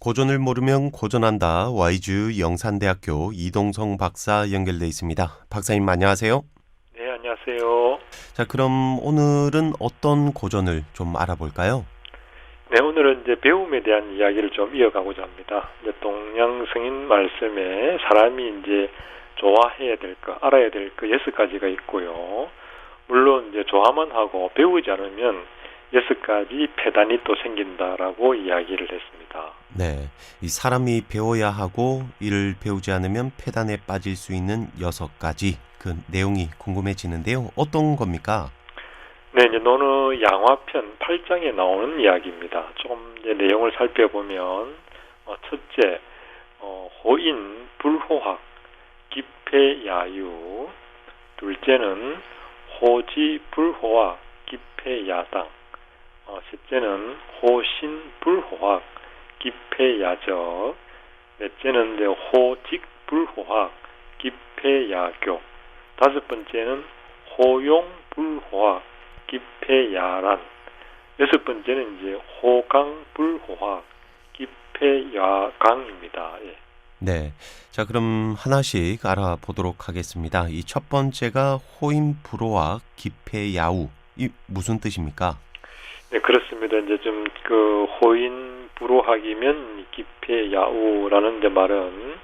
고전을 모르면 고전한다. YGU 영산대학교 이동성 박사 연결돼 있습니다. 박사님 안녕하세요. 네, 안녕하세요. 자, 그럼 오늘은 어떤 고전을 좀 알아볼까요? 네, 오늘은 이제 배움에 대한 이야기를 좀 이어가고자 합니다. 이제 동양승인 말씀에 사람이 이제 좋아해야 될 거, 알아야 될 거 6가지가 있고요. 물론 이제 좋아만 하고 배우지 않으면 6가지 폐단이 또 생긴다라고 이야기를 했습니다. 네, 이 사람이 배워야 하고 이를 배우지 않으면 폐단에 빠질 수 있는 6가지 그 내용이 궁금해지는데요. 어떤 겁니까? 네, 이제 논어 양화편 8장에 나오는 이야기입니다. 조금 이제 내용을 살펴보면 첫째, 호인, 불호학, 기폐야유. 둘째는 호지, 불호학, 기폐야당. 셋째는 호신, 불호학, 기폐야적. 넷째는 이제 호직, 불호학, 기폐야교. 다섯 번째는 호용, 불호학, 기폐야란. 여섯 번째는 이제 호강, 불호학, 기폐야강입니다. 예. 네, 자 그럼 하나씩 알아보도록 하겠습니다. 이 첫 번째가 호인 불호학 기폐야우. 이 무슨 뜻입니까? 네, 그렇습니다. 이제 좀 그 호인 불호학이면 기폐야우라는 이제 말은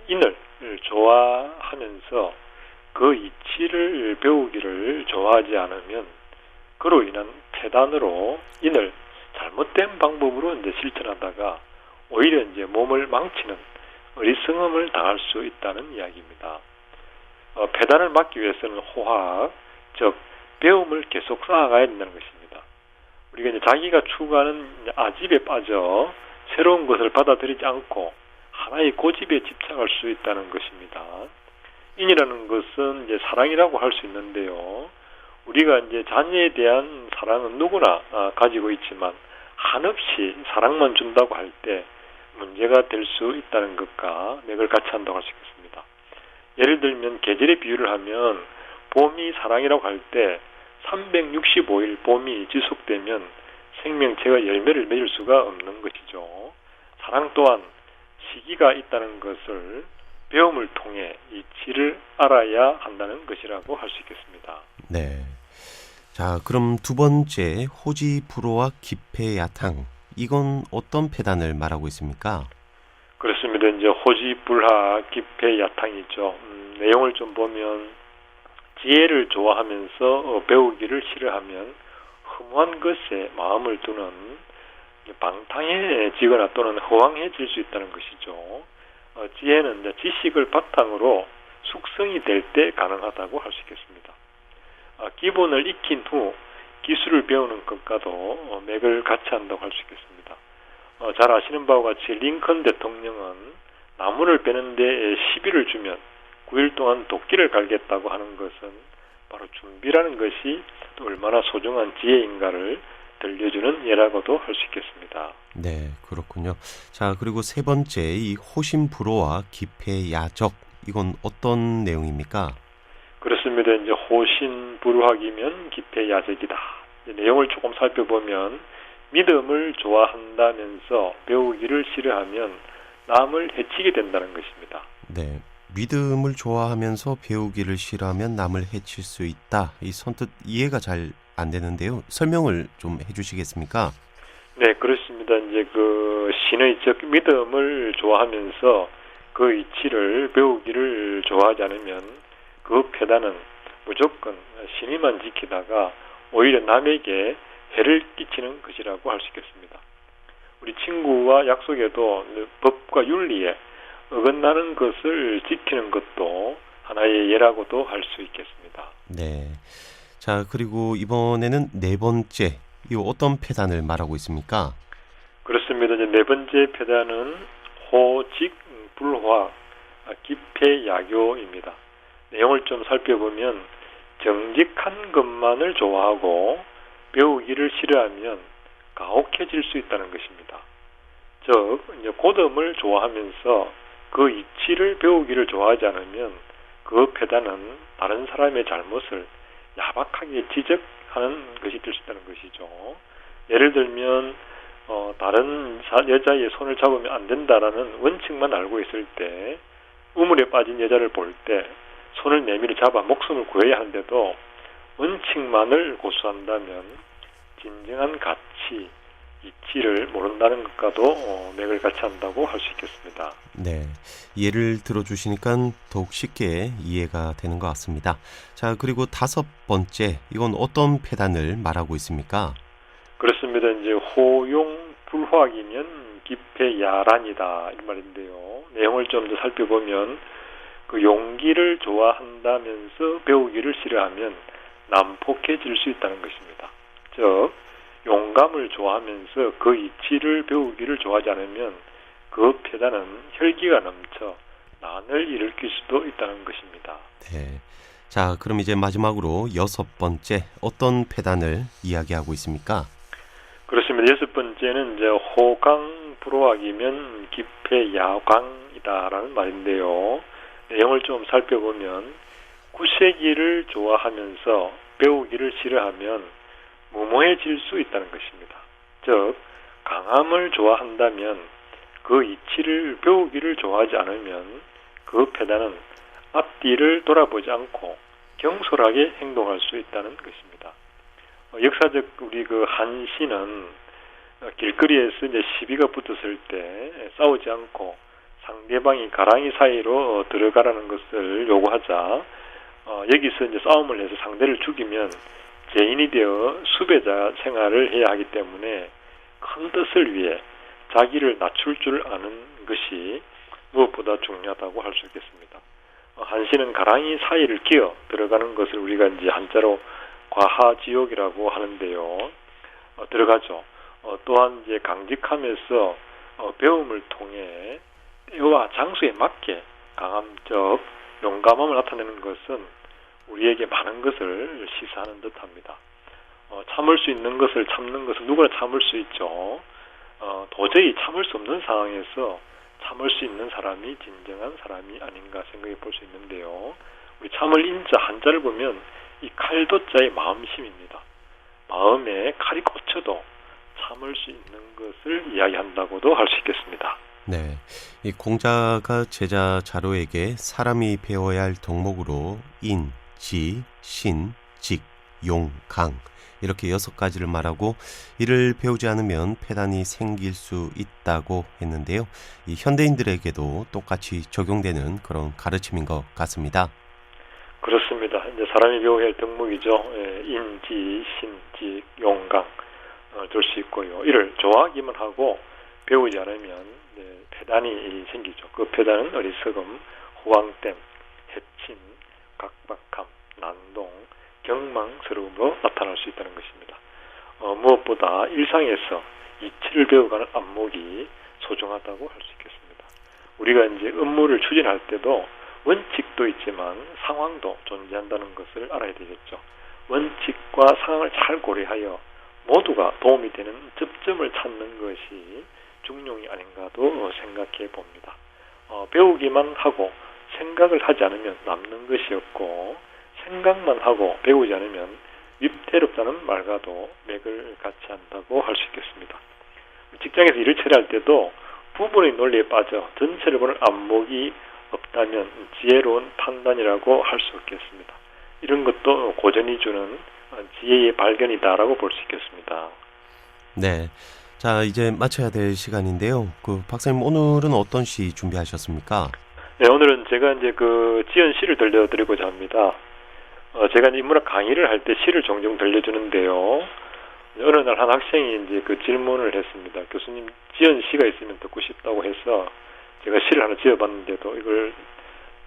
인을 좋아하면서 그 이치를 배우기를 좋아하지 않으면 그로 인한 폐단으로 인을 잘못된 방법으로 이제 실천하다가 오히려 이제 몸을 망치는 어리석음을 당할 수 있다는 이야기입니다. 폐단을 막기 위해서는 호학, 즉 배움을 계속 쌓아가야 된다는 것입니다. 우리가 이제 자기가 추구하는 아집에 빠져 새로운 것을 받아들이지 않고 하나의 고집에 집착할 수 있다는 것입니다. 인이라는 것은 이제 사랑이라고 할 수 있는데요. 우리가 이제 자녀에 대한 사랑은 누구나 가지고 있지만 한없이 사랑만 준다고 할 때 문제가 될 수 있다는 것과 맥을 같이 한다고 할 수 있겠습니다. 예를 들면 계절의 비유를 하면 봄이 사랑이라고 할 때 365일 봄이 지속되면 생명체가 열매를 맺을 수가 없는 것이죠. 사랑 또한 시기가 있다는 것을 배움을 통해 이치를 알아야 한다는 것이라고 할 수 있겠습니다. 네. 자, 그럼 두 번째 호지 불호학 기폐야탕. 이건 어떤 폐단을 말하고 있습니까? 그렇습니다. 이제 호지 불학 기폐야탕이죠. 내용을 좀 보면 지혜를 좋아하면서 배우기를 싫어하면 허무한 것에 마음을 두는 방탕해지거나 또는 허황해질 수 있다는 것이죠. 지혜는 이제 지식을 바탕으로 숙성이 될 때 가능하다고 할 수 있겠습니다. 기본을 익힌 후 기술을 배우는 것과도 맥을 같이 한다고 할 수 있겠습니다. 잘 아시는 바와 같이 링컨 대통령은 나무를 베는데 시비를 주면 9일 동안 도끼를 갈겠다고 하는 것은 바로 준비라는 것이 또 얼마나 소중한 지혜인가를 들려주는 예라고도 할 수 있겠습니다. 네, 그렇군요. 자, 그리고 세 번째 이 호신 불호와 기폐야적. 이건 어떤 내용입니까? 그렇습니다. 이제 호신 불호학이면 기폐야적이다. 내용을 조금 살펴보면 믿음을 좋아한다면서 배우기를 싫어하면 남을 해치게 된다는 것입니다. 네, 믿음을 좋아하면서 배우기를 싫어하면 남을 해칠 수 있다. 이 선뜻 이해가 잘 안 되는데요. 설명을 좀 해주시겠습니까? 네, 그렇습니다. 이제 그 신의 즉 믿음을 좋아하면서 그 이치를 배우기를 좋아하지 않으면 그 폐단은 무조건 신의만 지키다가 오히려 남에게 해를 끼치는 것이라고 할 수 있겠습니다. 우리 친구와 약속에도 법과 윤리에 어긋나는 것을 지키는 것도 하나의 예라고도 할 수 있겠습니다. 네. 자, 그리고 이번에는 네 번째. 이 어떤 폐단을 말하고 있습니까? 그렇습니다. 이제 네 번째 폐단은 호직 불화 기폐야교입니다. 내용을 좀 살펴보면 정직한 것만을 좋아하고 배우기를 싫어하면 가혹해질 수 있다는 것입니다. 즉, 이제 고덤을 좋아하면서 그 이치를 배우기를 좋아하지 않으면 그 폐단은 다른 사람의 잘못을 야박하게 지적하는 것이 될 수 있다는 것이죠. 예를 들면 다른 여자의 손을 잡으면 안 된다라는 원칙만 알고 있을 때 우물에 빠진 여자를 볼 때 손을 내밀어 잡아 목숨을 구해야 하는데도 원칙만을 고수한다면 진정한 가치, 이치를 모른다는 것과도 맥을 같이 한다고 할 수 있겠습니다. 네, 예를 들어주시니까 더욱 쉽게 이해가 되는 것 같습니다. 자, 그리고 5번째, 이건 어떤 폐단을 말하고 있습니까? 그렇습니다. 이제 호용불화이면 기폐야란이다 이 말인데요. 내용을 좀 더 살펴보면 그 용기를 좋아한다면서 배우기를 싫어하면 난폭해질 수 있다는 것입니다. 즉 용감을 좋아하면서 그 이치를 배우기를 좋아하지 않으면 그 폐단은 혈기가 넘쳐 난을 일으킬 수도 있다는 것입니다. 네. 자, 그럼 이제 마지막으로 6번째, 어떤 폐단을 이야기하고 있습니까? 그렇습니다. 6번째는 이제 호강불호학이면 기폐야광이다라는 말인데요. 내용을 좀 살펴보면 구세기를 좋아하면서 배우기를 싫어하면 무모해질 수 있다는 것입니다. 즉 강함을 좋아한다면 그 이치를 배우기를 좋아하지 않으면 그 폐단은 앞뒤를 돌아보지 않고 경솔하게 행동할 수 있다는 것입니다. 역사적 우리 그 한신은 길거리에서 이제 시비가 붙었을 때 싸우지 않고 상대방이 가랑이 사이로 들어가라는 것을 요구하자 여기서 이제 싸움을 해서 상대를 죽이면 죄인이 되어 수배자 생활을 해야 하기 때문에 큰 뜻을 위해 자기를 낮출 줄 아는 것이 무엇보다 중요하다고 할 수 있겠습니다. 한신은 가랑이 사이를 끼어 들어가는 것을 우리가 이제 한자로 과하지옥이라고 하는데요. 들어가죠. 또한 이제 강직하면서 배움을 통해 때와 장소에 맞게 강함적 용감함을 나타내는 것은 우리에게 많은 것을 시사하는 듯합니다. 참을 수 있는 것을 참는 것은 누구나 참을 수 있죠. 도저히 참을 수 없는 상황에서 참을 수 있는 사람이 진정한 사람이 아닌가 생각해 볼 수 있는데요. 우리 참을 인자 한자를 보면 이 칼도자의 마음심입니다. 마음에 칼이 꽂혀도 참을 수 있는 것을 이야기한다고도 할 수 있겠습니다. 네, 이 공자가 제자 자로에게 사람이 배워야 할 덕목으로 인, 지, 신, 직, 용, 강 이렇게 6가지를 말하고 이를 배우지 않으면 폐단이 생길 수 있다고 했는데요. 이 현대인들에게도 똑같이 적용되는 그런 가르침인 것 같습니다. 그렇습니다. 이제 사람이 배워야 할 덕목이죠. 인지, 신지, 용강 줄 수 있고요. 이를 좋아하기만 하고 배우지 않으면 폐단이 생기죠. 그 폐단은 어리석음, 호황댐, 해침, 각박함, 난동, 경망스러움으로 나타날 수 있다는 것입니다. 무엇보다 일상에서 이치를 배워가는 안목이 소중하다고 할 수 있겠습니다. 우리가 이제 업무를 추진할 때도 원칙도 있지만 상황도 존재한다는 것을 알아야 되겠죠. 원칙과 상황을 잘 고려하여 모두가 도움이 되는 접점을 찾는 것이 중용이 아닌가도 생각해 봅니다. 배우기만 하고 생각을 하지 않으면 남는 것이 없고 생각만 하고 배우지 않으면 위태롭다는 말과도 맥을 같이 한다고 할 수 있겠습니다. 직장에서 일을 처리할 때도 부분의 논리에 빠져 전체를 보는 안목이 없다면 지혜로운 판단이라고 할 수 없겠습니다. 이런 것도 고전이 주는 지혜의 발견이다라고 볼 수 있겠습니다. 네, 자 이제 마쳐야 될 시간인데요. 그 박사님 오늘은 어떤 시 준비하셨습니까? 네, 오늘은 제가 이제 그 지연 시를 들려드리고자 합니다. 제가 이제 인문학 강의를 할 때 시를 종종 들려주는데요. 어느 날 한 학생이 이제 그 질문을 했습니다. 교수님, 지연 시가 있으면 듣고 싶다고 해서 제가 시를 하나 지어봤는데도 이걸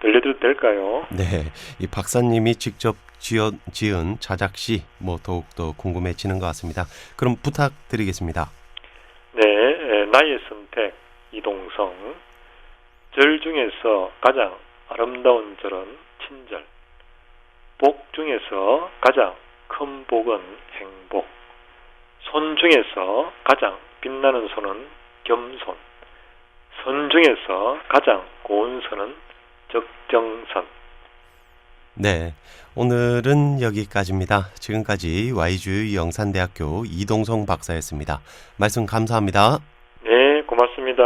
들려드려도 될까요? 네, 이 박사님이 직접 지은 자작시 더욱더 궁금해지는 것 같습니다. 그럼 부탁드리겠습니다. 네, 나의 선택 이동성. 절 중에서 가장 아름다운 절은 친절. 복 중에서 가장 큰 복은 행복. 손 중에서 가장 빛나는 손은 겸손. 선 중에서 가장 고운 선은 적정선. 네, 오늘은 여기까지입니다. 지금까지 YGU 영산대학교 이동성 박사였습니다. 말씀 감사합니다. 네, 고맙습니다.